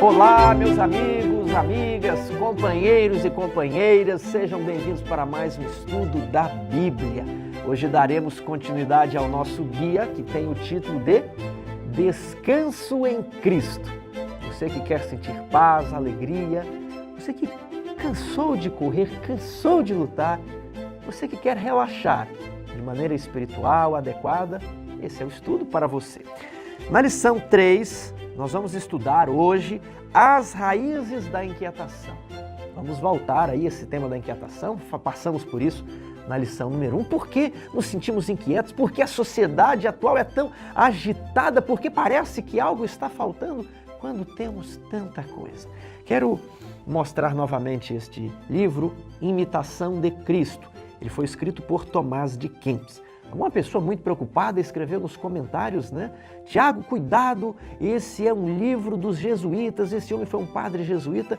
Olá, meus amigos, amigas, companheiros e companheiras, sejam bem-vindos para mais um estudo da Bíblia. Hoje daremos continuidade ao nosso guia, que tem o título de Descanso em Cristo. Você que quer sentir paz, alegria, você que cansou de correr, cansou de lutar, você que quer relaxar de maneira espiritual, adequada, esse é o estudo para você. Na lição 3, nós vamos estudar hoje as raízes da inquietação. Vamos voltar aí a esse tema da inquietação, passamos por isso na lição número 1. Por que nos sentimos inquietos? Por que a sociedade atual é tão agitada? Por que parece que algo está faltando quando temos tanta coisa? Quero mostrar novamente este livro, Imitação de Cristo. Ele foi escrito por Tomás de Kempis. Uma pessoa muito preocupada escreveu nos comentários, né? Tiago, cuidado, esse é um livro dos jesuítas, esse homem foi um padre jesuíta.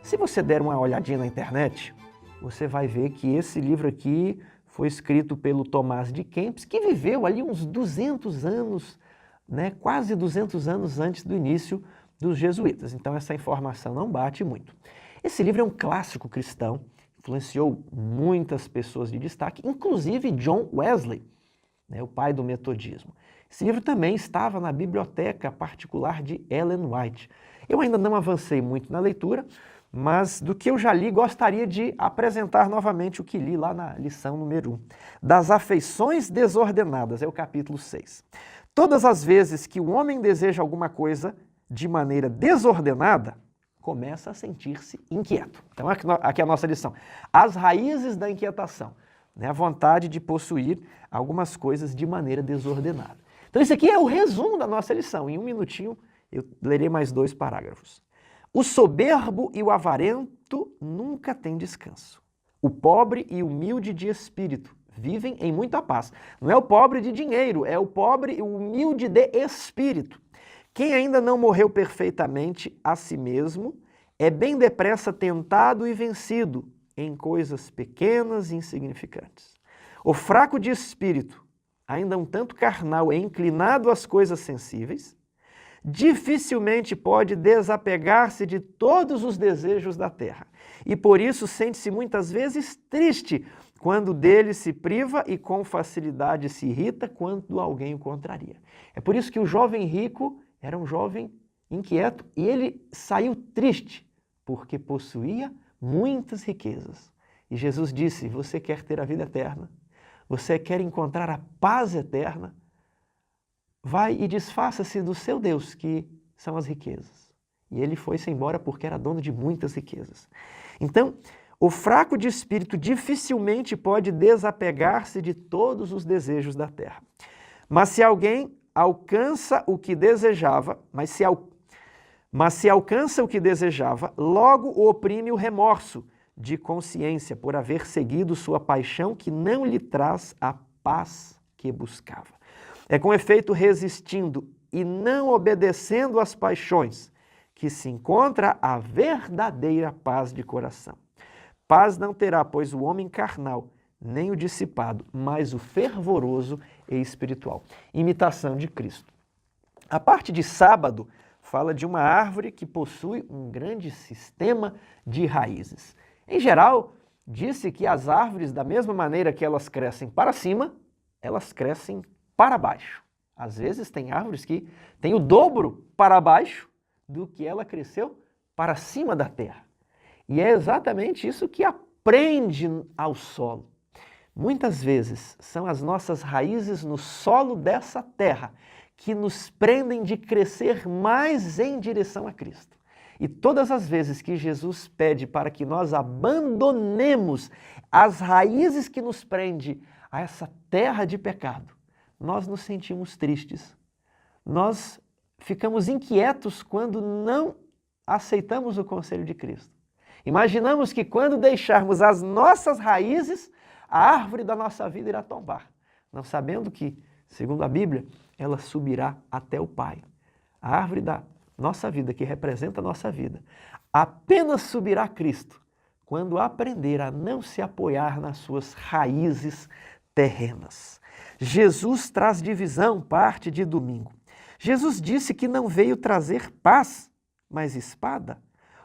Se você der uma olhadinha na internet, você vai ver que esse livro aqui foi escrito pelo Tomás de Kempis, que viveu ali uns 200 anos, né? Quase 200 anos antes do início dos jesuítas. Então essa informação não bate muito. Esse livro é um clássico cristão, influenciou muitas pessoas de destaque, inclusive John Wesley, né, o pai do metodismo. Esse livro também estava na biblioteca particular de Ellen White. Eu ainda não avancei muito na leitura, mas do que eu já li, gostaria de apresentar novamente o que li lá na lição número 1. Das afeições desordenadas, é o capítulo 6. Todas as vezes que o homem deseja alguma coisa de maneira desordenada, começa a sentir-se inquieto. Então, aqui é a nossa lição. As raízes da inquietação, né? A vontade de possuir algumas coisas de maneira desordenada. Então, esse aqui é o resumo da nossa lição. Em um minutinho, eu lerei mais 2 parágrafos. O soberbo e o avarento nunca têm descanso. O pobre e humilde de espírito vivem em muita paz. Não é o pobre de dinheiro, é o pobre e o humilde de espírito. Quem ainda não morreu perfeitamente a si mesmo é bem depressa tentado e vencido em coisas pequenas e insignificantes. O fraco de espírito, ainda um tanto carnal e inclinado às coisas sensíveis, dificilmente pode desapegar-se de todos os desejos da terra e por isso sente-se muitas vezes triste quando dele se priva e com facilidade se irrita quando alguém o contraria. É por isso que o jovem rico era um jovem inquieto e ele saiu triste porque possuía muitas riquezas. E Jesus disse, você quer ter a vida eterna? Você quer encontrar a paz eterna? Vai e desfaça-se do seu Deus, que são as riquezas. E ele foi-se embora porque era dono de muitas riquezas. Então, o fraco de espírito dificilmente pode desapegar-se de todos os desejos da terra. Mas se alguém alcança o que desejava, mas se alcança o que desejava, logo o oprime o remorso de consciência por haver seguido sua paixão que não lhe traz a paz que buscava. É com efeito resistindo e não obedecendo às paixões que se encontra a verdadeira paz de coração. Paz não terá, pois, o homem carnal, nem o dissipado, mas o fervoroso e espiritual. Imitação de Cristo. A parte de sábado fala de uma árvore que possui um grande sistema de raízes. Em geral, disse que as árvores, da mesma maneira que elas crescem para cima, elas crescem para baixo. Às vezes tem árvores que têm o dobro para baixo do que ela cresceu para cima da terra. E é exatamente isso que prende ao solo. Muitas vezes são as nossas raízes no solo dessa terra que nos prendem de crescer mais em direção a Cristo. E todas as vezes que Jesus pede para que nós abandonemos as raízes que nos prendem a essa terra de pecado, nós nos sentimos tristes. Nós ficamos inquietos quando não aceitamos o conselho de Cristo. Imaginamos que quando deixarmos as nossas raízes, a árvore da nossa vida irá tombar, não sabendo que, segundo a Bíblia, ela subirá até o Pai. A árvore da nossa vida, que representa a nossa vida, apenas subirá a Cristo quando aprender a não se apoiar nas suas raízes terrenas. Jesus traz divisão, parte de domingo. Jesus disse que não veio trazer paz, mas espada.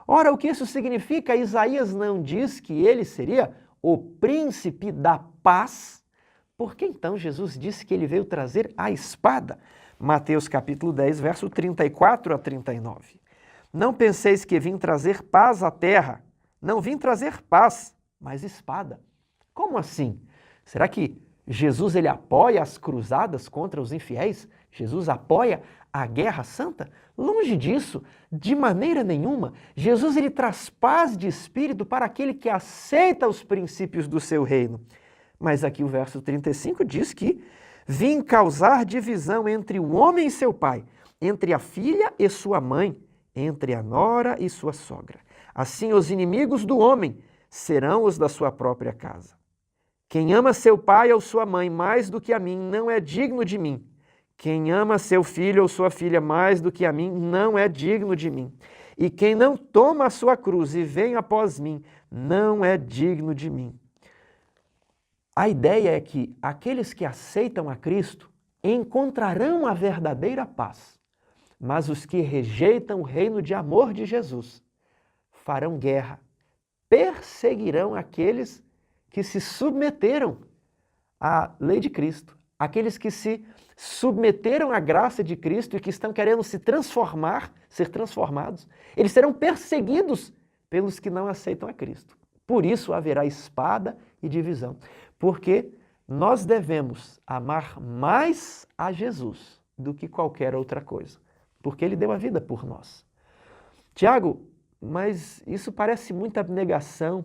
Ora, o que isso significa? Isaías não diz que ele seria o príncipe da paz? Por que então Jesus disse que ele veio trazer a espada? Mateus capítulo 10, verso 34 a 39. Não penseis que vim trazer paz à terra. Não vim trazer paz, mas espada. Como assim? Será que Jesus ele apoia as cruzadas contra os infiéis? Jesus apoia a guerra santa? Longe disso, de maneira nenhuma. Jesus ele traz paz de espírito para aquele que aceita os princípios do seu reino. Mas aqui o verso 35 diz que vim causar divisão entre o homem e seu pai, entre a filha e sua mãe, entre a nora e sua sogra. Assim os inimigos do homem serão os da sua própria casa. Quem ama seu pai ou sua mãe mais do que a mim não é digno de mim. Quem ama seu filho ou sua filha mais do que a mim não é digno de mim. E quem não toma a sua cruz e vem após mim não é digno de mim. A ideia é que aqueles que aceitam a Cristo encontrarão a verdadeira paz, mas os que rejeitam o reino de amor de Jesus farão guerra, perseguirão aqueles que se submeteram à lei de Cristo, aqueles que se submeteram à graça de Cristo e que estão querendo se transformar, ser transformados, eles serão perseguidos pelos que não aceitam a Cristo. Por isso haverá espada e divisão, porque nós devemos amar mais a Jesus do que qualquer outra coisa, porque Ele deu a vida por nós. Tiago, mas isso parece muita abnegação,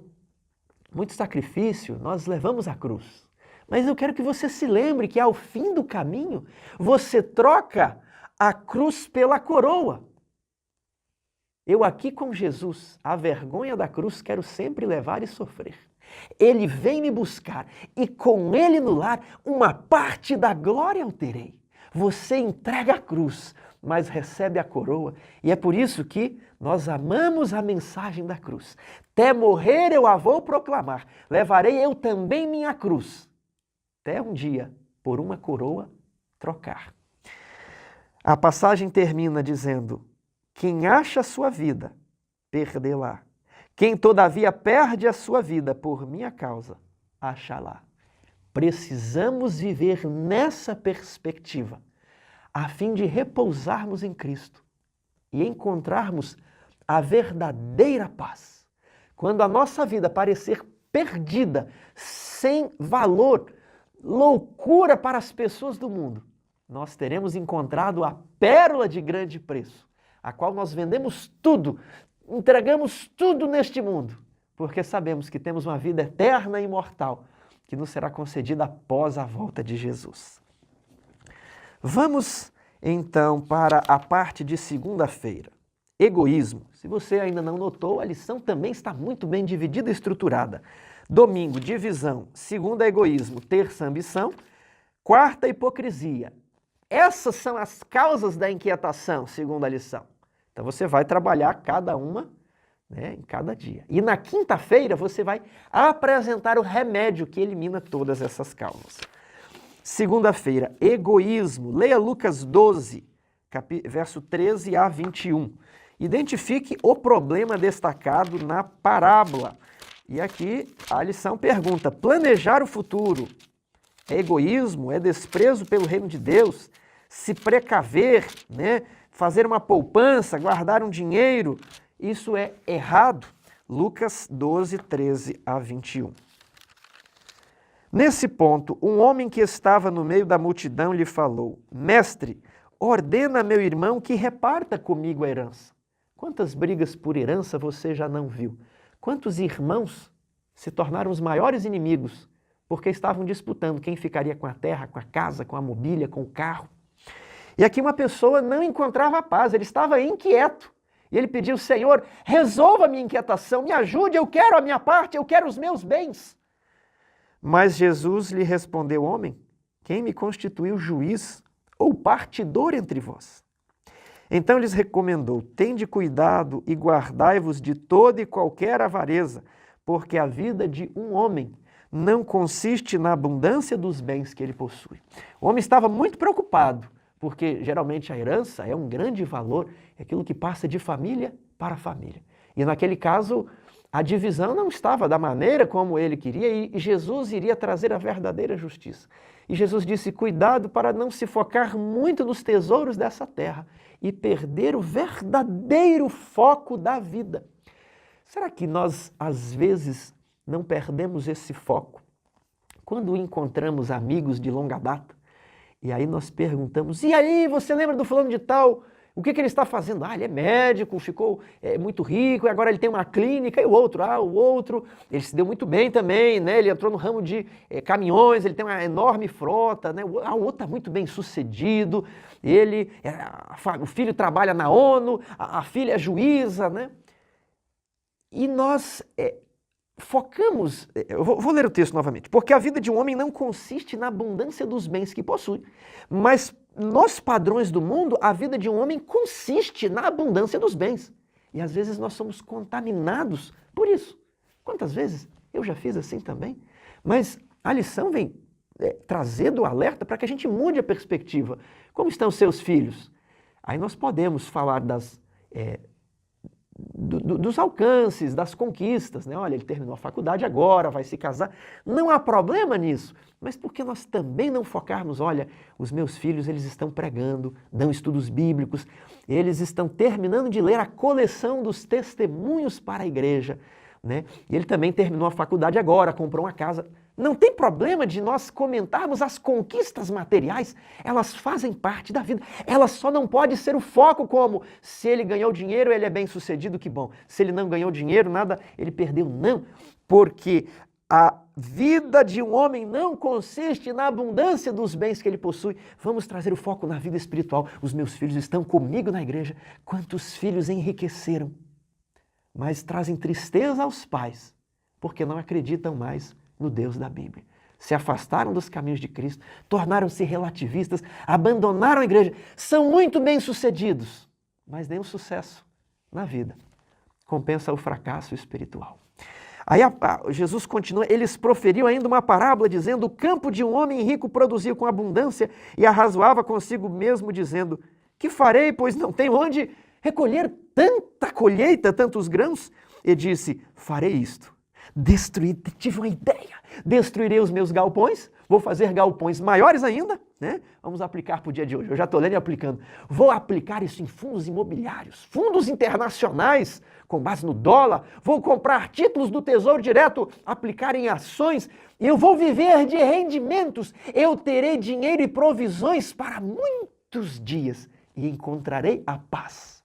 muito sacrifício, nós levamos a cruz. Mas eu quero que você se lembre que ao fim do caminho, você troca a cruz pela coroa. Eu aqui com Jesus, a vergonha da cruz quero sempre levar e sofrer. Ele vem me buscar e com Ele no lar, uma parte da glória eu terei. Você entrega a cruz, mas recebe a coroa. E é por isso que nós amamos a mensagem da cruz. Até morrer eu a vou proclamar, levarei eu também minha cruz, até um dia, por uma coroa, trocar. A passagem termina dizendo, quem acha a sua vida, perdê-la. Quem todavia perde a sua vida por minha causa, achá-la. Precisamos viver nessa perspectiva, a fim de repousarmos em Cristo e encontrarmos a verdadeira paz. Quando a nossa vida parecer perdida, sem valor, loucura para as pessoas do mundo, nós teremos encontrado a pérola de grande preço, a qual nós vendemos tudo, entregamos tudo neste mundo, porque sabemos que temos uma vida eterna e imortal, que nos será concedida após a volta de Jesus. Vamos então para a parte de segunda-feira. Egoísmo. Se você ainda não notou, a lição também está muito bem dividida e estruturada. Domingo, divisão. Segunda, egoísmo. Terça, ambição. Quarta, hipocrisia. Essas são as causas da inquietação, segundo a lição. Então você vai trabalhar cada uma, né, em cada dia. E na quinta-feira você vai apresentar o remédio que elimina todas essas causas. Segunda-feira, egoísmo. Leia Lucas 12, verso 13 a 21. Identifique o problema destacado na parábola. E aqui a lição pergunta, planejar o futuro é egoísmo? É desprezo pelo reino de Deus? Se precaver, né? Fazer uma poupança, guardar um dinheiro, isso é errado? Lucas 12, 13 a 21. Nesse ponto, um homem que estava no meio da multidão lhe falou, mestre, ordena a meu irmão que reparta comigo a herança. Quantas brigas por herança você já não viu? Quantos irmãos se tornaram os maiores inimigos porque estavam disputando quem ficaria com a terra, com a casa, com a mobília, com o carro? E aqui uma pessoa não encontrava paz, ele estava inquieto. E ele pediu, Senhor, resolva a minha inquietação, me ajude, eu quero a minha parte, eu quero os meus bens. Mas Jesus lhe respondeu, homem, quem me constituiu juiz ou partidor entre vós? Então lhes recomendou, tende cuidado e guardai-vos de toda e qualquer avareza, porque a vida de um homem não consiste na abundância dos bens que ele possui. O homem estava muito preocupado, porque geralmente a herança é um grande valor, é aquilo que passa de família para família. E naquele caso, a divisão não estava da maneira como ele queria e Jesus iria trazer a verdadeira justiça. E Jesus disse, cuidado para não se focar muito nos tesouros dessa terra e perder o verdadeiro foco da vida. Será que nós, às vezes, não perdemos esse foco? Quando encontramos amigos de longa data, e aí nós perguntamos, e aí, você lembra do fulano de tal? O que ele está fazendo? Ah, ele é médico, ficou muito rico, e agora ele tem uma clínica, e o outro, ele se deu muito bem também, né? Ele entrou no ramo de caminhões, ele tem uma enorme frota, né? O outro está muito bem sucedido, o filho trabalha na ONU, a filha é juíza, né? E nós focamos, eu vou ler o texto novamente, porque a vida de um homem não consiste na abundância dos bens que possui, mas nos padrões do mundo, a vida de um homem consiste na abundância dos bens. E às vezes nós somos contaminados por isso. Quantas vezes? Eu já fiz assim também. Mas a lição vem trazendo o alerta para que a gente mude a perspectiva. Como estão seus filhos? Aí nós podemos falar dos alcances, das conquistas, né? Olha, ele terminou a faculdade agora, vai se casar. Não há problema nisso, mas por que nós também não focarmos, olha, os meus filhos, eles estão pregando, dão estudos bíblicos, eles estão terminando de ler a coleção dos testemunhos para a igreja, né? E ele também terminou a faculdade agora, comprou uma casa. Não tem problema de nós comentarmos as conquistas materiais, elas fazem parte da vida. Elas só não podem ser o foco como se ele ganhou dinheiro, ele é bem sucedido, que bom. Se ele não ganhou dinheiro, nada, ele perdeu. Não, porque a vida de um homem não consiste na abundância dos bens que ele possui. Vamos trazer o foco na vida espiritual. Os meus filhos estão comigo na igreja. Quantos filhos enriqueceram, mas trazem tristeza aos pais, porque não acreditam mais no Deus da Bíblia. Se afastaram dos caminhos de Cristo, tornaram-se relativistas, abandonaram a igreja, são muito bem-sucedidos, mas nenhum sucesso na vida compensa o fracasso espiritual. Aí Jesus continua, eles proferiam ainda uma parábola dizendo, o campo de um homem rico produziu com abundância e arrazoava consigo mesmo dizendo, que farei, pois não tenho onde recolher tanta colheita, tantos grãos? E disse, farei isto. Tive uma ideia, destruirei os meus galpões, vou fazer galpões maiores ainda, né? Vamos aplicar para o dia de hoje, eu já estou lendo e aplicando. Vou aplicar isso em fundos imobiliários, fundos internacionais, com base no dólar, vou comprar títulos do Tesouro Direto, aplicar em ações, eu vou viver de rendimentos, eu terei dinheiro e provisões para muitos dias e encontrarei a paz.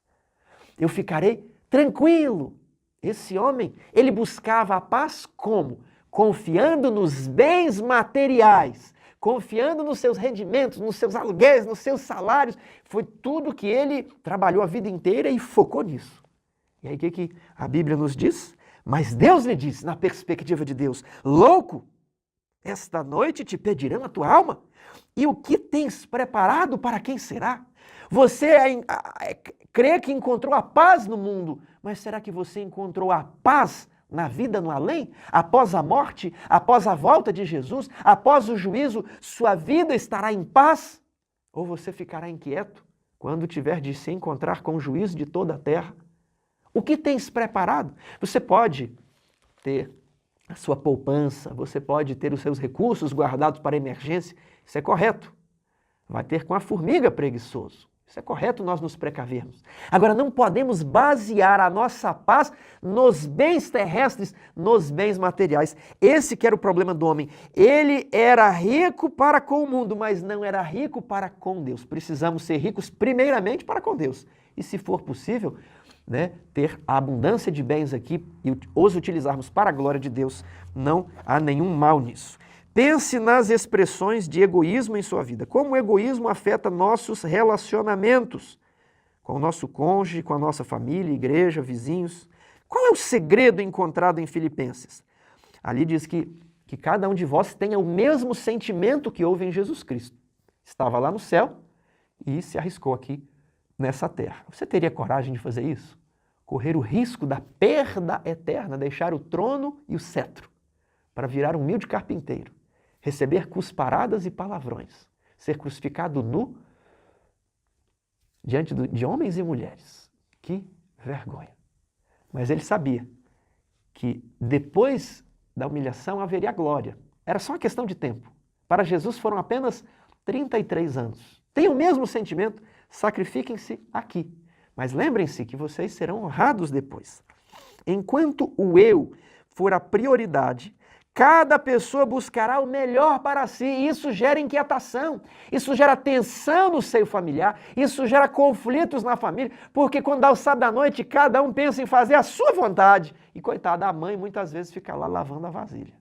Eu ficarei tranquilo. Esse homem, ele buscava a paz como? Confiando nos bens materiais, confiando nos seus rendimentos, nos seus aluguéis, nos seus salários. Foi tudo que ele trabalhou a vida inteira e focou nisso. E aí o que a Bíblia nos diz? Mas Deus lhe disse, na perspectiva de Deus, louco, esta noite te pedirão a tua alma, e o que tens preparado para quem será? Você crê que encontrou a paz no mundo, mas será que você encontrou a paz na vida no além? Após a morte, após a volta de Jesus, após o juízo, sua vida estará em paz? Ou você ficará inquieto quando tiver de se encontrar com o juízo de toda a terra? O que tens preparado? Você pode ter a sua poupança, você pode ter os seus recursos guardados para emergência, isso é correto. Vai ter com a formiga preguiçoso. Isso é correto nós nos precavermos. Agora, não podemos basear a nossa paz nos bens terrestres, nos bens materiais. Esse que era o problema do homem. Ele era rico para com o mundo, mas não era rico para com Deus. Precisamos ser ricos primeiramente para com Deus. E se for possível, né, ter a abundância de bens aqui e os utilizarmos para a glória de Deus, não há nenhum mal nisso. Pense nas expressões de egoísmo em sua vida. Como o egoísmo afeta nossos relacionamentos com o nosso cônjuge, com a nossa família, igreja, vizinhos. Qual é o segredo encontrado em Filipenses? Ali diz que cada um de vós tenha o mesmo sentimento que houve em Jesus Cristo. Estava lá no céu e se arriscou aqui nessa terra. Você teria coragem de fazer isso? correr o risco da perda eterna, deixar o trono e o cetro, para virar um humilde carpinteiro, receber cusparadas e palavrões, ser crucificado nu diante de homens e mulheres. Que vergonha! Mas ele sabia que depois da humilhação haveria glória. Era só uma questão de tempo. Para Jesus foram apenas 33 anos. Tenham o mesmo sentimento, sacrifiquem-se aqui. Mas lembrem-se que vocês serão honrados depois. Enquanto o eu for a prioridade, cada pessoa buscará o melhor para si. E isso gera inquietação, isso gera tensão no seio familiar, isso gera conflitos na família, porque quando dá o sábado à noite, cada um pensa em fazer a sua vontade. E coitada, a mãe muitas vezes fica lá lavando a vasilha.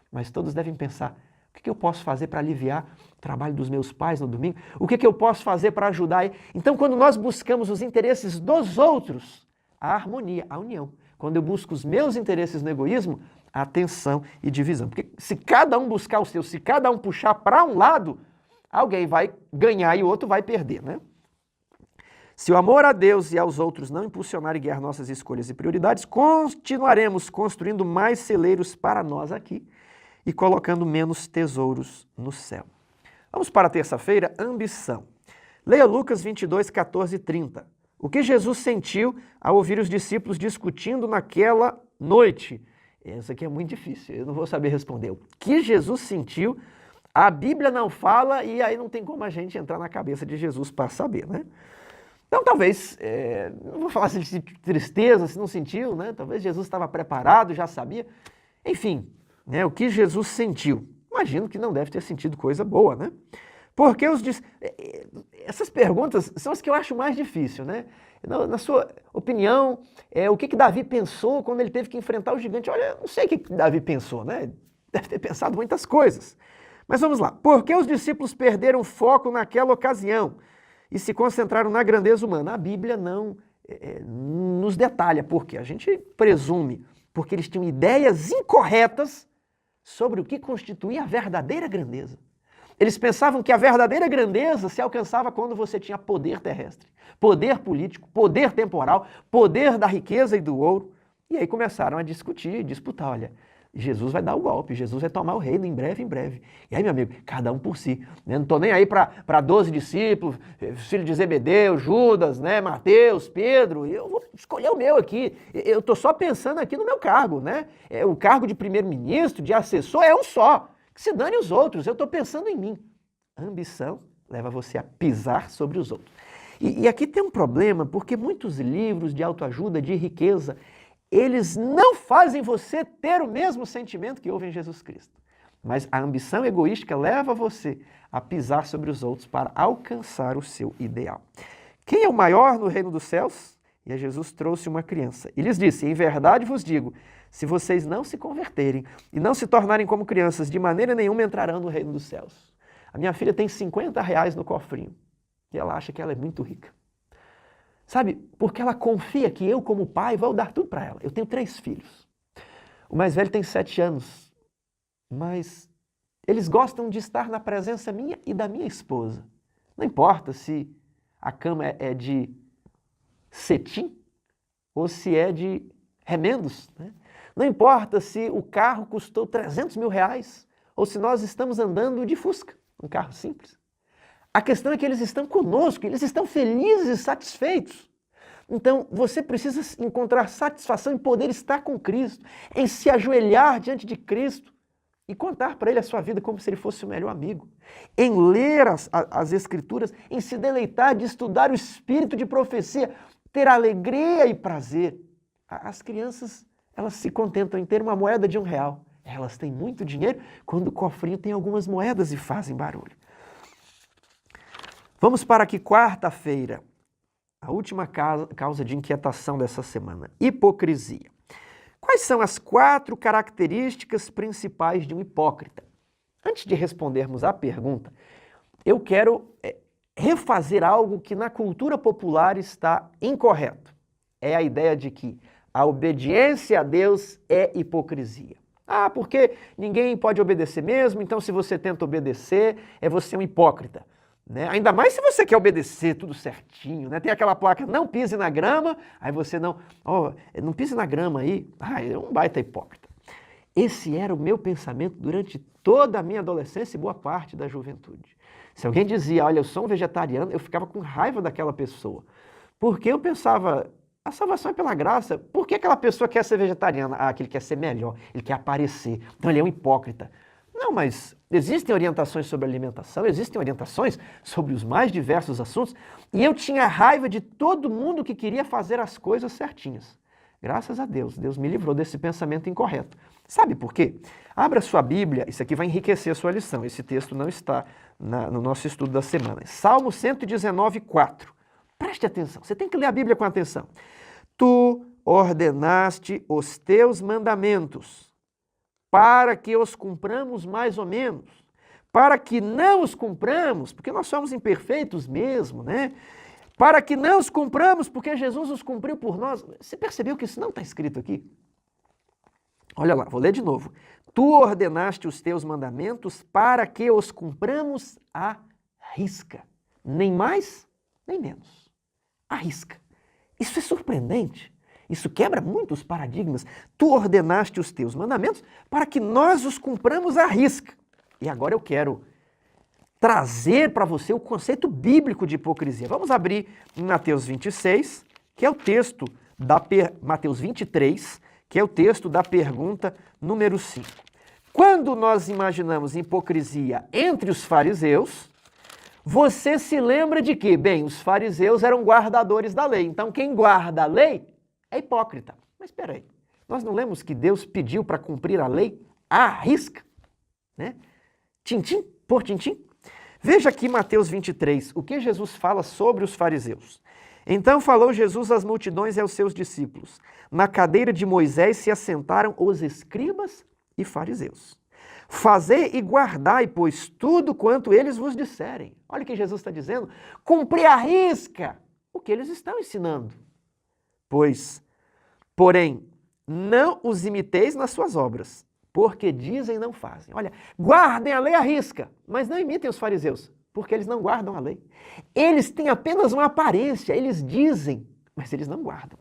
Mas todos devem pensar, o que eu posso fazer para aliviar o trabalho dos meus pais no domingo? O que eu posso fazer para ajudar? Então, quando nós buscamos os interesses dos outros, a harmonia, a união. Quando eu busco os meus interesses no egoísmo, a tensão e divisão. Porque se cada um buscar o seu, se cada um puxar para um lado, alguém vai ganhar e o outro vai perder, né? Se o amor a Deus e aos outros não impulsionar e guiar nossas escolhas e prioridades, continuaremos construindo mais celeiros para nós aqui e colocando menos tesouros no céu. Vamos para a terça-feira, ambição. Leia Lucas 22, 14 e 30. O que Jesus sentiu ao ouvir os discípulos discutindo naquela noite? Isso aqui é muito difícil, eu não vou saber responder. O que Jesus sentiu, a Bíblia não fala e aí não tem como a gente entrar na cabeça de Jesus para saber, né? Então talvez, não vou falar de tristeza, se não sentiu, né? Talvez Jesus estava preparado, já sabia. Enfim, né? O que Jesus sentiu? Imagino que não deve ter sentido coisa boa, né? Porque essas perguntas são as que eu acho mais difícil, né? Na sua opinião, o que Davi pensou quando ele teve que enfrentar o gigante? Olha, eu não sei o que Davi pensou, né? Deve ter pensado muitas coisas. Mas vamos lá. Por que os discípulos perderam foco naquela ocasião e se concentraram na grandeza humana? A Bíblia não nos detalha por quê. A gente presume porque eles tinham ideias incorretas sobre o que constituía a verdadeira grandeza. Eles pensavam que a verdadeira grandeza se alcançava quando você tinha poder terrestre, poder político, poder temporal, poder da riqueza e do ouro. E aí começaram a discutir e disputar, olha, Jesus vai dar o golpe, Jesus vai tomar o reino em breve, em breve. E aí, meu amigo, cada um por si. Né? Não estou nem aí para 12 discípulos, filho de Zebedeu, Judas, né, Mateus, Pedro. Eu vou escolher o meu aqui. Eu estou só pensando aqui no meu cargo. Né? O cargo de primeiro-ministro, de assessor, é um só. Que se dane os outros, eu estou pensando em mim. A ambição leva você a pisar sobre os outros. E aqui tem um problema, porque muitos livros de autoajuda, de riqueza, eles não fazem você ter o mesmo sentimento que houve em Jesus Cristo. Mas a ambição egoística leva você a pisar sobre os outros para alcançar o seu ideal. Quem é o maior no reino dos céus? E Jesus trouxe uma criança. E lhes disse, em verdade vos digo, se vocês não se converterem e não se tornarem como crianças, de maneira nenhuma entrarão no reino dos céus. A minha filha tem R$50 no cofrinho e ela acha que ela é muito rica. Sabe, porque ela confia que eu, como pai, vou dar tudo para ela. Eu tenho 3 filhos. O mais velho tem 7 anos, mas eles gostam de estar na presença minha e da minha esposa. Não importa se a cama é de cetim ou se é de remendos, né? Não importa se o carro custou R$300 mil ou se nós estamos andando de Fusca, um carro simples. A questão é que eles estão conosco, eles estão felizes e satisfeitos. Então, você precisa encontrar satisfação em poder estar com Cristo, em se ajoelhar diante de Cristo e contar para Ele a sua vida como se Ele fosse o melhor amigo. Em ler as Escrituras, em se deleitar de estudar o espírito de profecia, ter alegria e prazer. As crianças, elas se contentam em ter uma moeda de R$1. Elas têm muito dinheiro quando o cofrinho tem algumas moedas e fazem barulho. Vamos para aqui quarta-feira, a última causa de inquietação dessa semana, hipocrisia. Quais são as 4 características principais de um hipócrita? Antes de respondermos à pergunta, eu quero refazer algo que na cultura popular está incorreto. É a ideia de que a obediência a Deus é hipocrisia. Ah, porque ninguém pode obedecer mesmo, então se você tenta obedecer, você é um hipócrita. né? Ainda mais se você quer obedecer tudo certinho, né? Tem aquela placa, não pise na grama, aí você não pise na grama aí, é um baita hipócrita. Esse era o meu pensamento durante toda a minha adolescência e boa parte da juventude. Se alguém dizia, olha, eu sou um vegetariano, eu ficava com raiva daquela pessoa. Porque eu pensava, a salvação é pela graça, por que aquela pessoa quer ser vegetariana? Ah, que ele quer ser melhor, ele quer aparecer, então ele é um hipócrita. Não, mas existem orientações sobre alimentação, existem orientações sobre os mais diversos assuntos, e eu tinha raiva de todo mundo que queria fazer as coisas certinhas. Graças a Deus, Deus me livrou desse pensamento incorreto. Sabe por quê? Abra sua Bíblia, isso aqui vai enriquecer a sua lição, esse texto não está no nosso estudo da semana. Salmo 119:4. Preste atenção, você tem que ler a Bíblia com atenção. Tu ordenaste os teus mandamentos, para que os cumpramos mais ou menos, para que não os cumpramos, porque nós somos imperfeitos mesmo, né? Para que não os cumpramos, porque Jesus os cumpriu por nós. Você percebeu que isso não está escrito aqui? Olha lá, vou ler de novo. Tu ordenaste os teus mandamentos para que os cumpramos à risca. Nem mais, nem menos. À risca. Isso é surpreendente. Isso quebra muitos paradigmas. Tu ordenaste os teus mandamentos para que nós os cumpramos à risca. E agora eu quero trazer para você o conceito bíblico de hipocrisia. Vamos abrir em Mateus 26, que é o texto da Mateus 23, que é o texto da pergunta número 5. Quando nós imaginamos hipocrisia entre os fariseus, você se lembra de que, bem, os fariseus eram guardadores da lei. Então, quem guarda a lei é hipócrita. Mas espera aí, nós não lemos que Deus pediu para cumprir a lei à risca? Né? Tintim por tintim? Veja aqui Mateus 23, o que Jesus fala sobre os fariseus. Então falou Jesus às multidões e aos seus discípulos. Na cadeira de Moisés se assentaram os escribas e fariseus. Fazei e guardai, pois, tudo quanto eles vos disserem. Olha o que Jesus está dizendo. Cumprir à risca o que eles estão ensinando. Porém, não os imiteis nas suas obras, porque dizem e não fazem. Olha, guardem a lei à risca, mas não imitem os fariseus, porque eles não guardam a lei. Eles têm apenas uma aparência, eles dizem, mas eles não guardam.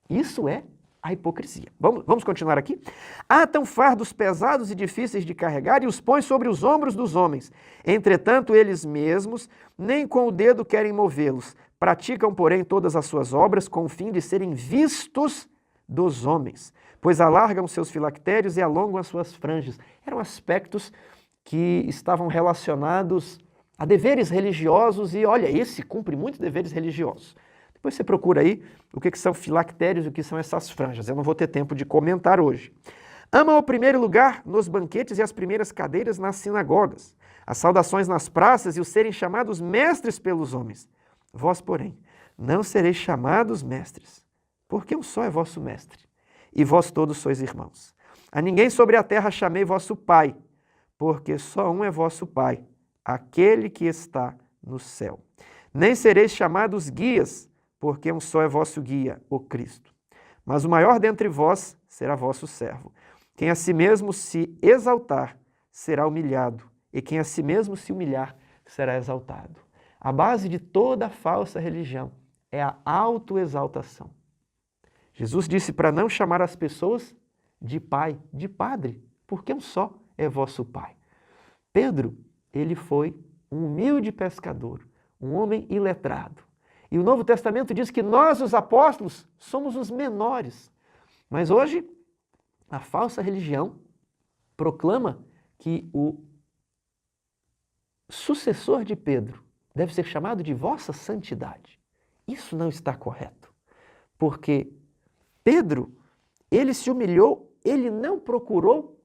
Isso é a hipocrisia. Vamos continuar aqui? Atam fardos pesados e difíceis de carregar e os põem sobre os ombros dos homens. Entretanto, eles mesmos nem com o dedo querem movê-los. Praticam, porém, todas as suas obras com o fim de serem vistos dos homens, pois alargam seus filactérios e alongam as suas franjas. Eram aspectos que estavam relacionados a deveres religiosos e, olha, esse cumpre muitos deveres religiosos. Depois você procura aí o que são filactérios e o que são essas franjas. Eu não vou ter tempo de comentar hoje. Amam o primeiro lugar nos banquetes e as primeiras cadeiras nas sinagogas, as saudações nas praças e os serem chamados mestres pelos homens. Vós, porém, não sereis chamados mestres, porque um só é vosso mestre, e vós todos sois irmãos. A ninguém sobre a terra chamei vosso Pai, porque só um é vosso Pai, aquele que está no céu. Nem sereis chamados guias, porque um só é vosso guia, o Cristo. Mas o maior dentre vós será vosso servo. Quem a si mesmo se exaltar, será humilhado, e quem a si mesmo se humilhar, será exaltado. A base de toda falsa religião é a autoexaltação. Jesus disse para não chamar as pessoas de pai, de padre, porque um só é vosso Pai. Pedro, ele foi um humilde pescador, um homem iletrado. E o Novo Testamento diz que nós, os apóstolos, somos os menores. Mas hoje, a falsa religião proclama que o sucessor de Pedro deve ser chamado de vossa santidade. Isso não está correto, porque Pedro, ele se humilhou, ele não procurou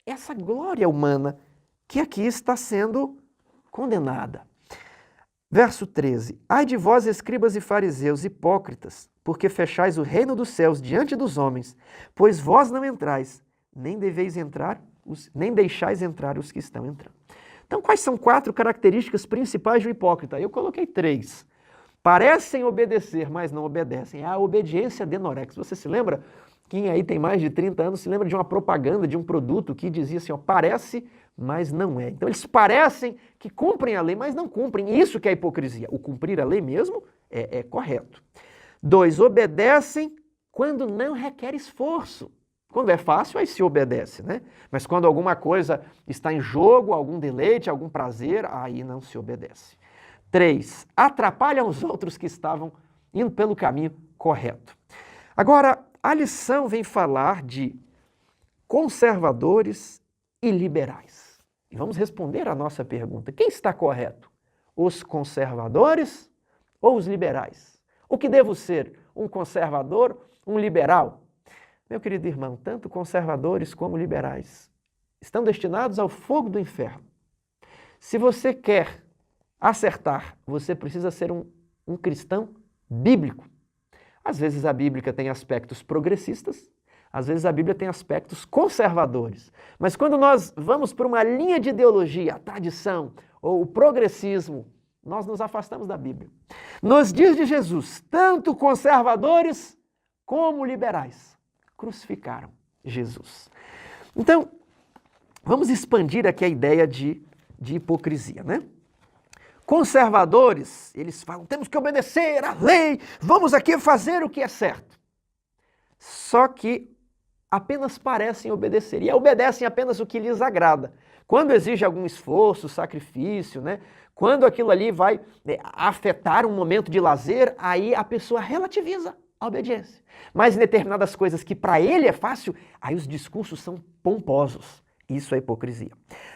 essa glória humana que aqui está sendo condenada. Verso 13. Ai de vós, escribas e fariseus, hipócritas, porque fechais o reino dos céus diante dos homens, pois vós não entrais, nem deixais entrar os que estão entrando. Então, quais são 4 características principais do hipócrita? Eu coloquei 3. Parecem obedecer, mas não obedecem. É a obediência denorex. Você se lembra Quem aí tem mais de 30 anos se lembra de uma propaganda de um produto que dizia assim, ó, parece, mas não é. Então eles parecem que cumprem a lei, mas não cumprem. Isso que é hipocrisia. O cumprir a lei mesmo é correto. 2, obedecem quando não requer esforço. Quando é fácil, aí se obedece, né? Mas quando alguma coisa está em jogo, algum deleite, algum prazer, aí não se obedece. 3, atrapalham os outros que estavam indo pelo caminho correto. Agora, a lição vem falar de conservadores e liberais. E vamos responder a nossa pergunta. Quem está correto? Os conservadores ou os liberais? O que devo ser? Um conservador, um liberal? Meu querido irmão, tanto conservadores como liberais estão destinados ao fogo do inferno. Se você quer acertar, você precisa ser um cristão bíblico. Às vezes a Bíblia tem aspectos progressistas, às vezes a Bíblia tem aspectos conservadores. Mas quando nós vamos para uma linha de ideologia, a tradição ou o progressismo, nós nos afastamos da Bíblia. Nos dias de Jesus, tanto conservadores como liberais crucificaram Jesus. Então, vamos expandir aqui a ideia de hipocrisia, né? Conservadores, eles falam, temos que obedecer à lei, vamos aqui fazer o que é certo. Só que apenas parecem obedecer, e obedecem apenas o que lhes agrada. Quando exige algum esforço, sacrifício, né? Quando aquilo ali vai afetar um momento de lazer, aí a pessoa relativiza a obediência. Mas em determinadas coisas que para ele é fácil, aí os discursos são pomposos. Isso é hipocrisia.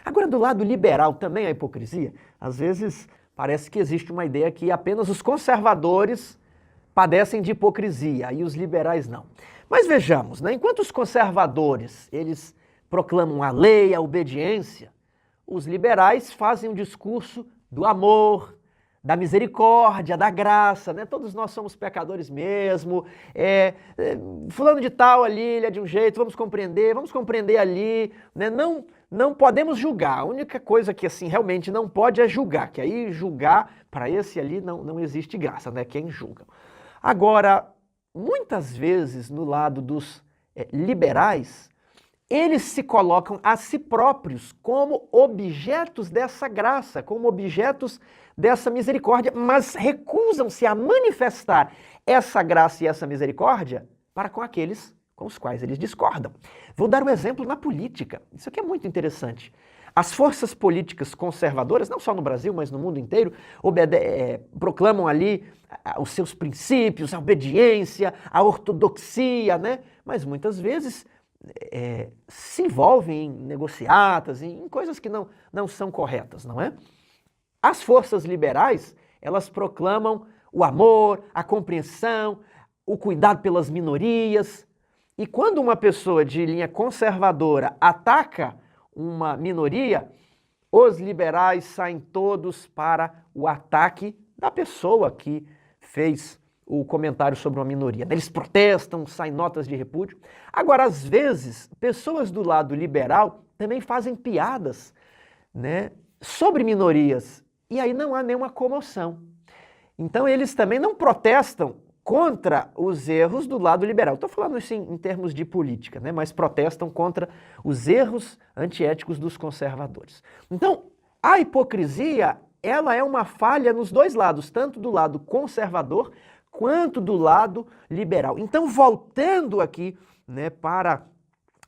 Agora, do lado liberal também é hipocrisia. Às vezes parece que existe uma ideia que apenas os conservadores padecem de hipocrisia e os liberais não. Mas vejamos, né? Enquanto os conservadores eles proclamam a lei, a obediência, os liberais fazem um discurso do amor, da misericórdia, da graça, né? Todos nós somos pecadores mesmo, fulano de tal ali, ele é de um jeito, vamos compreender ali, né? Não podemos julgar, a única coisa que assim realmente não pode é julgar, que aí julgar para esse ali não existe graça, né? Quem julga. Agora, muitas vezes no lado dos liberais, eles se colocam a si próprios como objetos dessa graça, como objetos dessa misericórdia, mas recusam-se a manifestar essa graça e essa misericórdia para com aqueles com os quais eles discordam. Vou dar um exemplo na política. Isso aqui é muito interessante. As forças políticas conservadoras, não só no Brasil, mas no mundo inteiro, proclamam ali os seus princípios, a obediência, a ortodoxia, né? Mas muitas vezes se envolvem em negociatas, em coisas que não são corretas, não é? As forças liberais, elas proclamam o amor, a compreensão, o cuidado pelas minorias. E quando uma pessoa de linha conservadora ataca uma minoria, os liberais saem todos para o ataque da pessoa que fez o comentário sobre uma minoria. Eles protestam, saem notas de repúdio. Agora, às vezes, pessoas do lado liberal também fazem piadas, né, sobre minorias, e aí não há nenhuma comoção. Então, eles também não protestam contra os erros do lado liberal. Estou falando isso em termos de política, né, mas protestam contra os erros antiéticos dos conservadores. Então, a hipocrisia, ela é uma falha nos dois lados, tanto do lado conservador quanto do lado liberal. Então, voltando aqui, né, para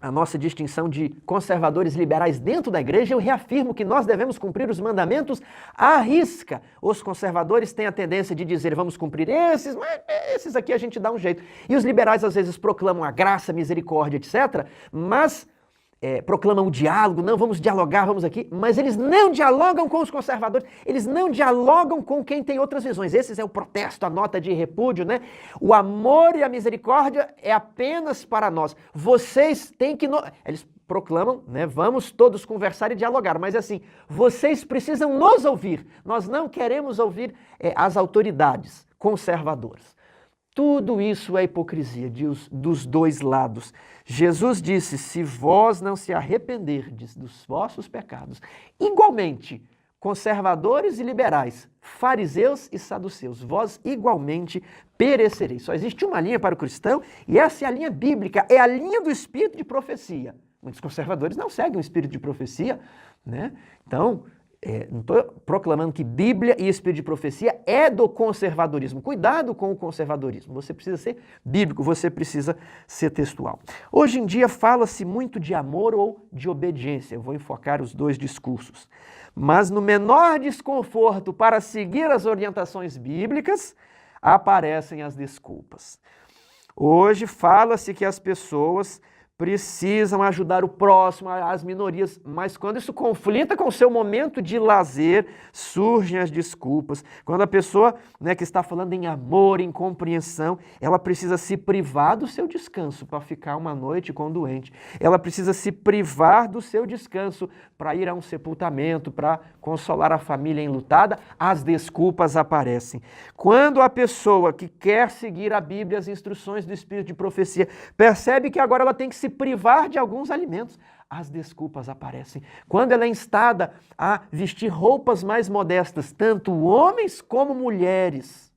a nossa distinção de conservadores e liberais dentro da igreja, eu reafirmo que nós devemos cumprir os mandamentos à risca. Os conservadores têm a tendência de dizer, vamos cumprir esses, mas esses aqui a gente dá um jeito. E os liberais às vezes proclamam a graça, a misericórdia, etc., mas proclamam o diálogo, não, vamos dialogar, vamos aqui, mas eles não dialogam com os conservadores, eles não dialogam com quem tem outras visões. Esse é o protesto, a nota de repúdio, né? O amor e a misericórdia é apenas para nós. Vocês têm que... Eles proclamam, né? Vamos todos conversar e dialogar, mas assim, vocês precisam nos ouvir. Nós não queremos ouvir as autoridades conservadoras. Tudo isso é hipocrisia dos dois lados. Jesus disse, se vós não se arrependerdes dos vossos pecados, igualmente, conservadores e liberais, fariseus e saduceus, vós igualmente perecereis. Só existe uma linha para o cristão e essa é a linha bíblica, é a linha do espírito de profecia. Muitos conservadores não seguem o espírito de profecia, né? Então, não estou proclamando que Bíblia e espírito de profecia é do conservadorismo. Cuidado com o conservadorismo. Você precisa ser bíblico, você precisa ser textual. Hoje em dia fala-se muito de amor ou de obediência. Eu vou enfocar os dois discursos. Mas no menor desconforto para seguir as orientações bíblicas, aparecem as desculpas. Hoje fala-se que as pessoas precisam ajudar o próximo, as minorias, mas quando isso conflita com o seu momento de lazer, surgem as desculpas. Quando a pessoa, né, que está falando em amor, em compreensão, ela precisa se privar do seu descanso para ficar uma noite com o doente. Ela precisa se privar do seu descanso para ir a um sepultamento, para consolar a família enlutada. As desculpas aparecem. Quando a pessoa que quer seguir a Bíblia, as instruções do Espírito de profecia, percebe que agora ela tem que se privar de alguns alimentos, as desculpas aparecem. Quando ela é instada a vestir roupas mais modestas, tanto homens como mulheres,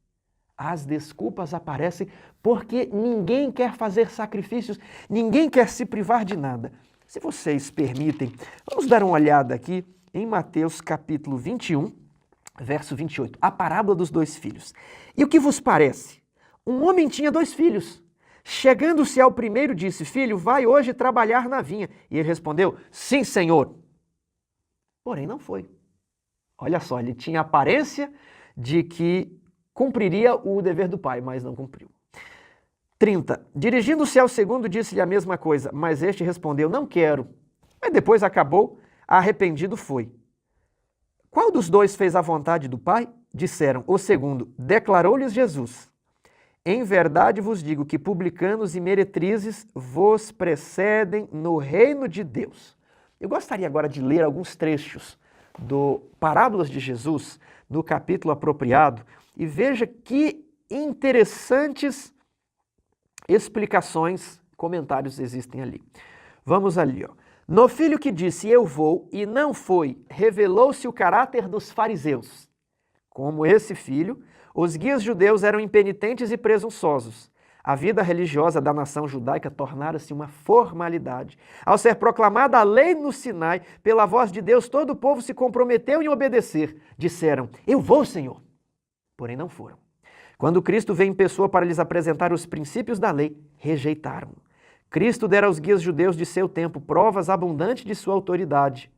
as desculpas aparecem porque ninguém quer fazer sacrifícios, ninguém quer se privar de nada. Se vocês permitem, vamos dar uma olhada aqui em Mateus capítulo 21, verso 28, a parábola dos dois filhos. E o que vos parece? Um homem tinha 2 filhos. Chegando-se ao primeiro, disse: filho, vai hoje trabalhar na vinha. E ele respondeu: sim, senhor. Porém, não foi. Olha só, ele tinha a aparência de que cumpriria o dever do pai, mas não cumpriu. 30. Dirigindo-se ao segundo, disse-lhe a mesma coisa, mas este respondeu: não quero. Mas depois acabou, arrependido foi. Qual dos 2 fez a vontade do pai? Disseram: o segundo. Declarou-lhes Jesus: em verdade vos digo que publicanos e meretrizes vos precedem no reino de Deus. Eu gostaria agora de ler alguns trechos do Parábolas de Jesus, no capítulo apropriado, e veja que interessantes explicações, comentários existem ali. Vamos ali, ó. No filho que disse, eu vou, e não foi, revelou-se o caráter dos fariseus. Como esse filho, os guias judeus eram impenitentes e presunçosos. A vida religiosa da nação judaica tornara-se uma formalidade. Ao ser proclamada a lei no Sinai, pela voz de Deus, todo o povo se comprometeu em obedecer. Disseram: eu vou, Senhor. Porém não foram. Quando Cristo veio em pessoa para lhes apresentar os princípios da lei, rejeitaram. Cristo dera aos guias judeus de seu tempo provas abundantes de sua autoridade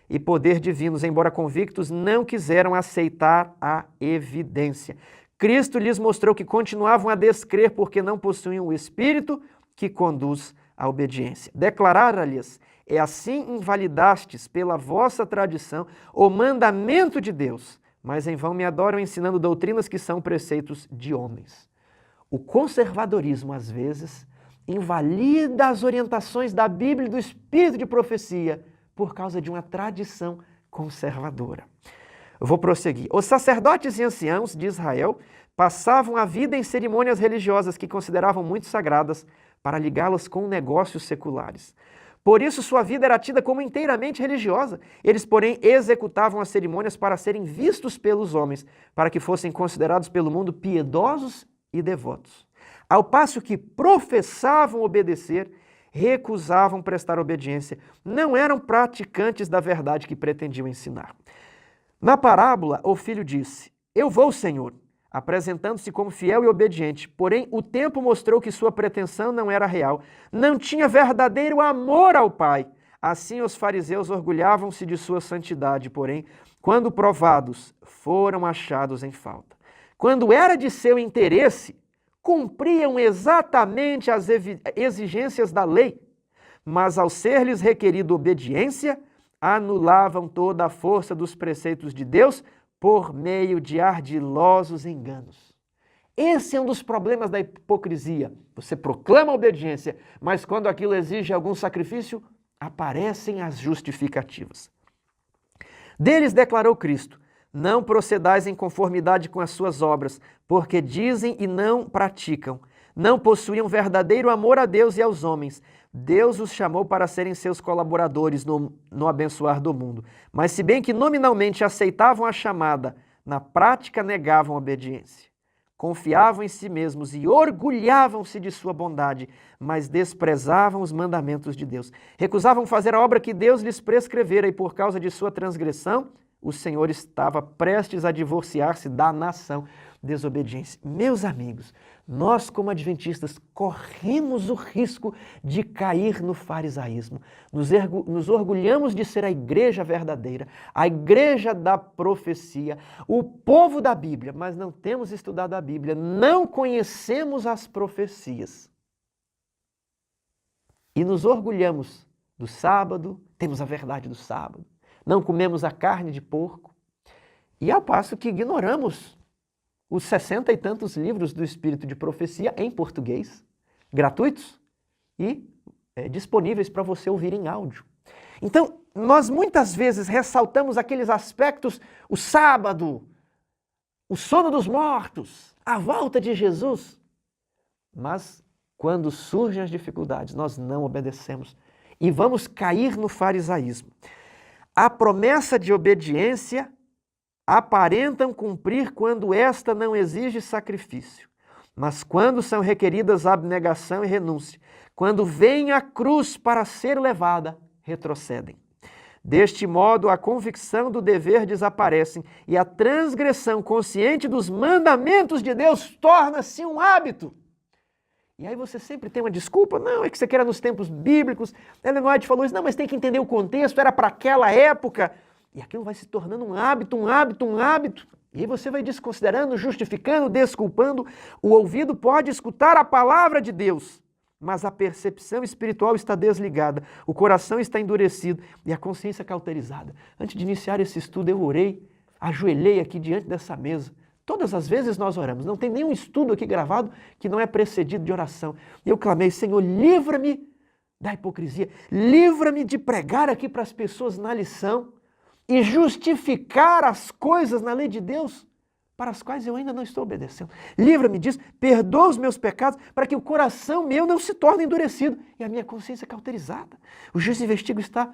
e poder divinos, embora convictos, não quiseram aceitar a evidência. Cristo lhes mostrou que continuavam a descrer porque não possuíam o Espírito que conduz à obediência. Declarara-lhes: é assim invalidastes pela vossa tradição o mandamento de Deus, mas em vão me adoram ensinando doutrinas que são preceitos de homens. O conservadorismo, às vezes, invalida as orientações da Bíblia e do Espírito de profecia por causa de uma tradição conservadora. Eu vou prosseguir. Os sacerdotes e anciãos de Israel passavam a vida em cerimônias religiosas que consideravam muito sagradas para ligá-las com negócios seculares. Por isso, sua vida era tida como inteiramente religiosa. Eles, porém, executavam as cerimônias para serem vistos pelos homens, para que fossem considerados pelo mundo piedosos e devotos. Ao passo que professavam obedecer, recusavam prestar obediência, não eram praticantes da verdade que pretendiam ensinar. Na parábola, o filho disse: eu vou, Senhor, apresentando-se como fiel e obediente, porém o tempo mostrou que sua pretensão não era real, não tinha verdadeiro amor ao Pai. Assim os fariseus orgulhavam-se de sua santidade, porém, quando provados, foram achados em falta. Quando era de seu interesse, cumpriam exatamente as exigências da lei, mas ao ser-lhes requerido obediência, anulavam toda a força dos preceitos de Deus por meio de ardilosos enganos. Esse é um dos problemas da hipocrisia. Você proclama a obediência, mas quando aquilo exige algum sacrifício, aparecem as justificativas. Deles declarou Cristo: não procedais em conformidade com as suas obras, porque dizem e não praticam. Não possuíam verdadeiro amor a Deus e aos homens. Deus os chamou para serem seus colaboradores no abençoar do mundo. Mas se bem que nominalmente aceitavam a chamada, na prática negavam a obediência. confiavam em si mesmos e orgulhavam-se de sua bondade, mas desprezavam os mandamentos de Deus. Recusavam fazer a obra que Deus lhes prescrevera e por causa de sua transgressão, o Senhor estava prestes a divorciar-se da nação desobediente. Meus amigos, nós como adventistas corremos o risco de cair no farisaísmo. Nos orgulhamos de ser a igreja verdadeira, a igreja da profecia, o povo da Bíblia, mas não temos estudado a Bíblia, não conhecemos as profecias. E nos orgulhamos do sábado, temos a verdade do sábado, não comemos a carne de porco, e ao passo que ignoramos os 60 e tantos livros do Espírito de Profecia em português, gratuitos e disponíveis para você ouvir em áudio. Então, nós muitas vezes ressaltamos aqueles aspectos, o sábado, o sono dos mortos, a volta de Jesus, mas quando surgem as dificuldades, nós não obedecemos e vamos cair no farisaísmo. A promessa de obediência aparentam cumprir quando esta não exige sacrifício, mas quando são requeridas abnegação e renúncia, quando vem a cruz para ser levada, retrocedem. Deste modo, a convicção do dever desaparece e a transgressão consciente dos mandamentos de Deus torna-se um hábito. E aí você sempre tem uma desculpa, não, é que você quer nos tempos bíblicos, Ellen White falou isso, não, mas tem que entender o contexto, era para aquela época. E aquilo vai se tornando um hábito, um hábito, um hábito. E aí você vai desconsiderando, justificando, desculpando. O ouvido pode escutar a palavra de Deus, mas a percepção espiritual está desligada, o coração está endurecido e a consciência cauterizada. Antes de iniciar esse estudo, eu orei, ajoelhei aqui diante dessa mesa. Todas as vezes nós oramos, não tem nenhum estudo aqui gravado que não é precedido de oração. E eu clamei, Senhor, livra-me da hipocrisia, livra-me de pregar aqui para as pessoas na lição e justificar as coisas na lei de Deus para as quais eu ainda não estou obedecendo. Livra-me disso, perdoa os meus pecados para que o coração meu não se torne endurecido e a minha consciência cauterizada. O juiz investigo está...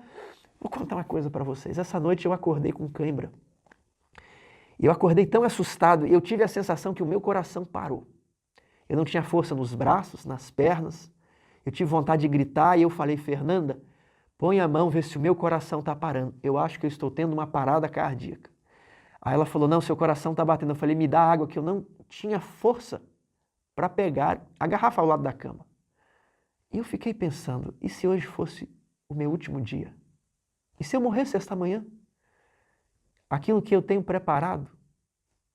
Vou contar uma coisa para vocês. Essa noite eu acordei com cãibra. Eu acordei tão assustado e eu tive a sensação que o meu coração parou. Eu não tinha força nos braços, nas pernas. Eu tive vontade de gritar e eu falei, Fernanda, põe a mão, vê se o meu coração está parando. Eu acho que eu estou tendo uma parada cardíaca. Aí ela falou, não, seu coração está batendo. Eu falei, me dá água, que eu não tinha força para pegar a garrafa ao lado da cama. E eu fiquei pensando, e se hoje fosse o meu último dia? E se eu morresse esta manhã? Aquilo que eu tenho preparado,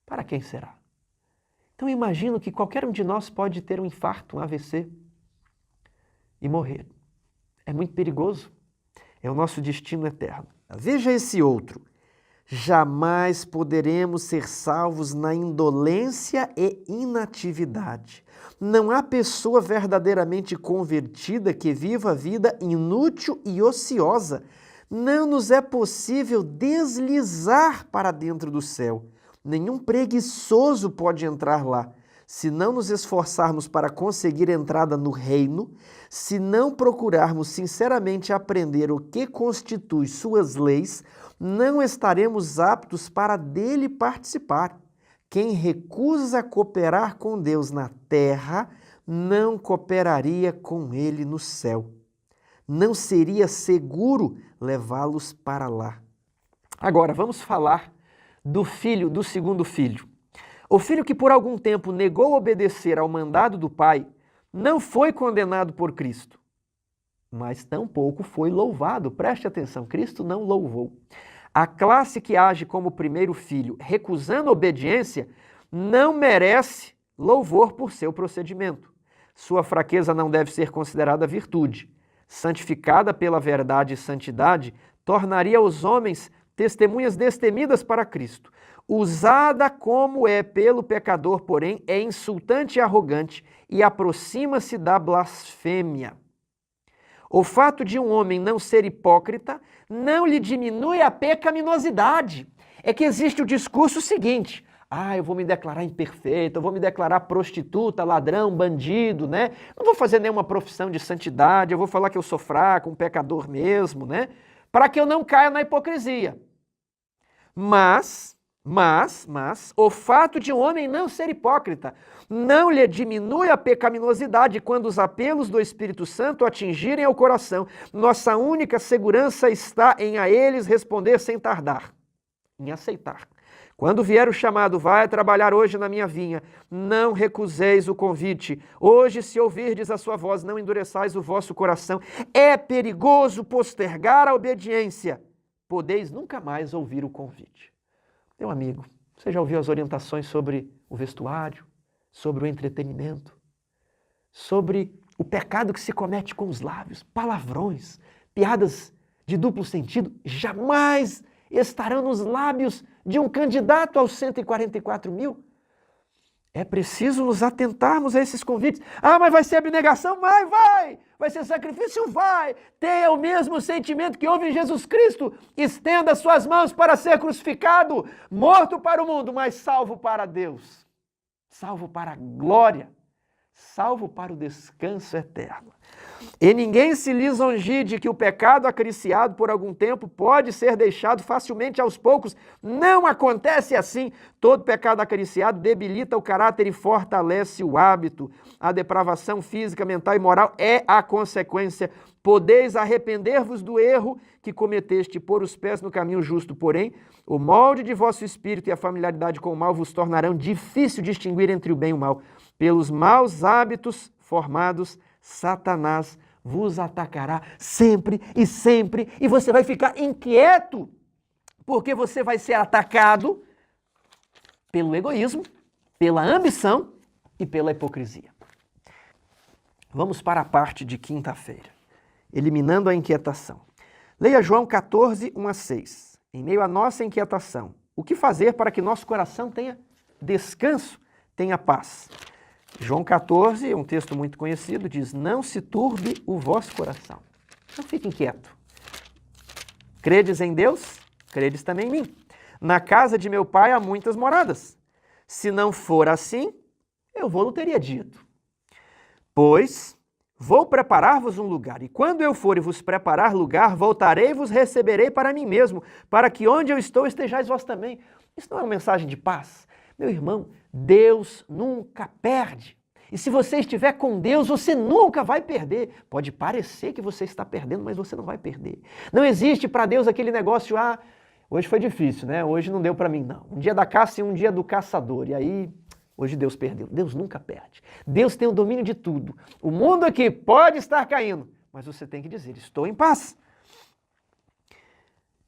para quem será? Então eu imagino que qualquer um de nós pode ter um infarto, um AVC e morrer. É muito perigoso. É o nosso destino eterno. Veja esse outro. Jamais poderemos ser salvos na indolência e inatividade. Não há pessoa verdadeiramente convertida que viva a vida inútil e ociosa. Não nos é possível deslizar para dentro do céu. Nenhum preguiçoso pode entrar lá. Se não nos esforçarmos para conseguir entrada no reino, se não procurarmos sinceramente aprender o que constitui suas leis, não estaremos aptos para dele participar. Quem recusa cooperar com Deus na terra, não cooperaria com ele no céu. Não seria seguro levá-los para lá. Agora, vamos falar do segundo filho. O filho que por algum tempo negou obedecer ao mandado do pai, não foi condenado por Cristo, mas tampouco foi louvado. Preste atenção, Cristo não louvou. A classe que age como primeiro filho, recusando a obediência, não merece louvor por seu procedimento. Sua fraqueza não deve ser considerada virtude. Santificada pela verdade e santidade, tornaria os homens testemunhas destemidas para Cristo. Usada como é pelo pecador, porém, é insultante e arrogante e aproxima-se da blasfêmia. O fato de um homem não ser hipócrita não lhe diminui a pecaminosidade. É que existe o discurso seguinte, eu vou me declarar imperfeito, eu vou me declarar prostituta, ladrão, bandido, né? Não vou fazer nenhuma profissão de santidade, eu vou falar que eu sou fraco, um pecador mesmo, né? Para que eu não caia na hipocrisia. Mas Mas o fato de um homem não ser hipócrita não lhe diminui a pecaminosidade quando os apelos do Espírito Santo atingirem ao coração. Nossa única segurança está em a eles responder sem tardar, em aceitar. Quando vier o chamado, vai trabalhar hoje na minha vinha, não recuseis o convite. Hoje, se ouvirdes a sua voz, não endureçais o vosso coração. É perigoso postergar a obediência. Podeis nunca mais ouvir o convite. Meu amigo, você já ouviu as orientações sobre o vestuário, sobre o entretenimento, sobre o pecado que se comete com os lábios, palavrões, piadas de duplo sentido, jamais estarão nos lábios de um candidato aos 144 mil? É preciso nos atentarmos a esses convites. Ah, mas vai ser abnegação? Vai! Vai ser sacrifício? Vai! Tenha o mesmo sentimento que houve em Jesus Cristo. Estenda suas mãos para ser crucificado, morto para o mundo, mas salvo para Deus. Salvo para a glória. Salvo para o descanso eterno. E ninguém se lisonje de que o pecado acariciado por algum tempo pode ser deixado facilmente aos poucos. Não acontece assim. Todo pecado acariciado debilita o caráter e fortalece o hábito. A depravação física, mental e moral é a consequência. Podeis arrepender-vos do erro que cometeste e pôr os pés no caminho justo. Porém, o molde de vosso espírito e a familiaridade com o mal vos tornarão difícil distinguir entre o bem e o mal. Pelos maus hábitos formados, Satanás vos atacará sempre, e você vai ficar inquieto, porque você vai ser atacado pelo egoísmo, pela ambição e pela hipocrisia. Vamos para a parte de quinta-feira, eliminando a inquietação. Leia João 14, 1 a 6. Em meio à nossa inquietação, o que fazer para que nosso coração tenha descanso, tenha paz? João 14, um texto muito conhecido, diz: não se turbe o vosso coração. Não fique inquieto. Credes em Deus? Credes também em mim. Na casa de meu pai há muitas moradas. Se não for assim, eu vou-lo teria dito. Pois vou preparar-vos um lugar, e quando eu for e vos preparar lugar, voltarei e vos receberei para mim mesmo, para que onde eu estou estejais vós também. Isso não é uma mensagem de paz? Meu irmão, Deus nunca perde. E se você estiver com Deus, você nunca vai perder. Pode parecer que você está perdendo, mas você não vai perder. Não existe para Deus aquele negócio, hoje foi difícil, né? Hoje não deu para mim, não. Um dia da caça e um dia do caçador. E aí, hoje Deus perdeu. Deus nunca perde. Deus tem o domínio de tudo. O mundo aqui pode estar caindo, mas você tem que dizer: estou em paz.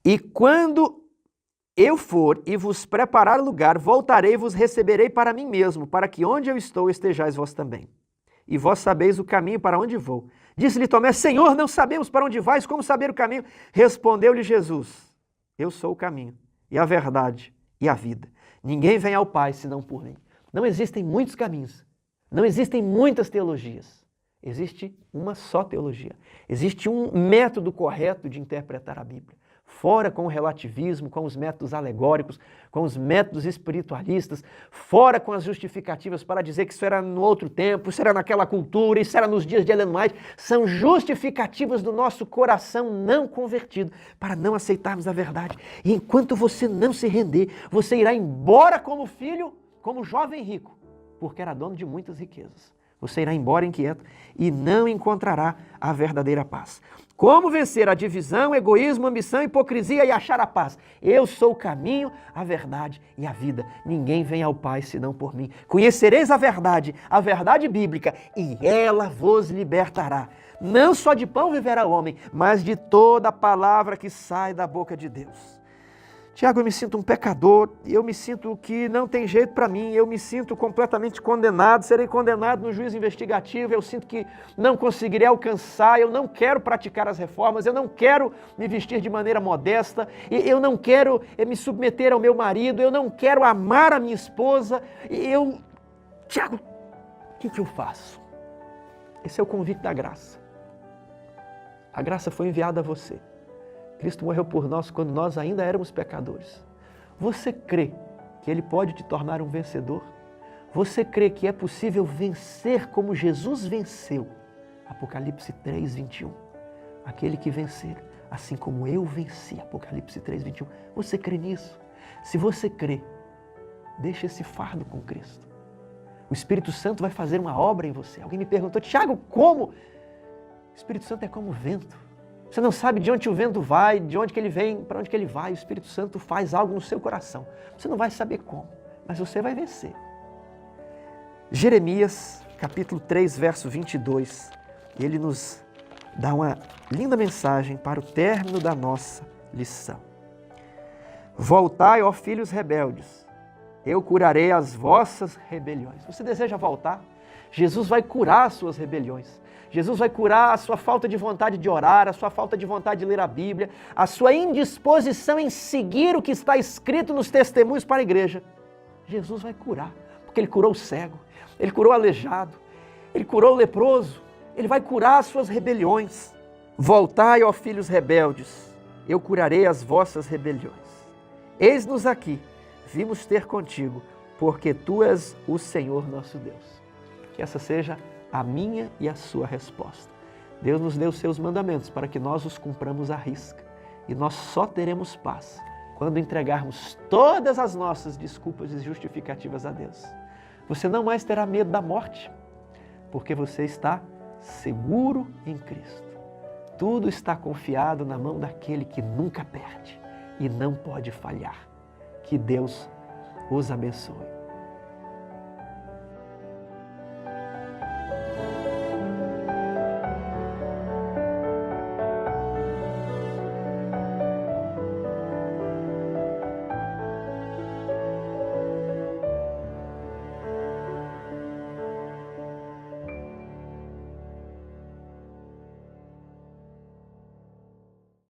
E quando eu for e vos preparar lugar, voltarei e vos receberei para mim mesmo, para que onde eu estou estejais vós também. E vós sabeis o caminho para onde vou. Disse-lhe Tomé: Senhor, não sabemos para onde vais, como saber o caminho? Respondeu-lhe Jesus: eu sou o caminho, e a verdade, e a vida. Ninguém vem ao Pai senão por mim. Não existem muitos caminhos, não existem muitas teologias. Existe uma só teologia. Existe um método correto de interpretar a Bíblia. Fora com o relativismo, com os métodos alegóricos, com os métodos espiritualistas, fora com as justificativas para dizer que isso era no outro tempo, isso era naquela cultura, isso era nos dias de Ellen White. São justificativas do nosso coração não convertido, para não aceitarmos a verdade. E enquanto você não se render, você irá embora como filho, como jovem rico, porque era dono de muitas riquezas. Você irá embora inquieto e não encontrará a verdadeira paz. Como vencer a divisão, egoísmo, ambição, hipocrisia e achar a paz? Eu sou o caminho, a verdade e a vida. Ninguém vem ao Pai senão por mim. Conhecereis a verdade bíblica, e ela vos libertará. Não só de pão viverá o homem, mas de toda a palavra que sai da boca de Deus. Tiago, eu me sinto um pecador, eu me sinto que não tem jeito para mim, eu me sinto completamente condenado, serei condenado no juízo investigativo, eu sinto que não conseguirei alcançar, eu não quero praticar as reformas, eu não quero me vestir de maneira modesta, eu não quero me submeter ao meu marido, eu não quero amar a minha esposa, Tiago, o que eu faço? Esse é o convite da graça. A graça foi enviada a você. Cristo morreu por nós quando nós ainda éramos pecadores. Você crê que Ele pode te tornar um vencedor? Você crê que é possível vencer como Jesus venceu? Apocalipse 3, 21. Aquele que vencer, assim como eu venci. Apocalipse 3, 21. Você crê nisso? Se você crê, deixa esse fardo com Cristo. O Espírito Santo vai fazer uma obra em você. Alguém me perguntou, Tiago, como? O Espírito Santo é como o vento. Você não sabe de onde o vento vai, de onde que ele vem, para onde que ele vai. O Espírito Santo faz algo no seu coração. Você não vai saber como, mas você vai vencer. Jeremias, capítulo 3, verso 22. Ele nos dá uma linda mensagem para o término da nossa lição. Voltai, ó filhos rebeldes, eu curarei as vossas rebeliões. Você deseja voltar? Jesus vai curar as suas rebeliões. Jesus vai curar a sua falta de vontade de orar, a sua falta de vontade de ler a Bíblia, a sua indisposição em seguir o que está escrito nos testemunhos para a igreja. Jesus vai curar, porque Ele curou o cego, Ele curou o aleijado, Ele curou o leproso, Ele vai curar as suas rebeliões. Voltai, ó filhos rebeldes, eu curarei as vossas rebeliões. Eis-nos aqui, vimos ter contigo, porque Tu és o Senhor nosso Deus. Que essa seja a minha e a sua resposta. Deus nos deu os seus mandamentos para que nós os cumpramos à risca. E nós só teremos paz quando entregarmos todas as nossas desculpas e justificativas a Deus. Você não mais terá medo da morte, porque você está seguro em Cristo. Tudo está confiado na mão daquele que nunca perde e não pode falhar. Que Deus os abençoe.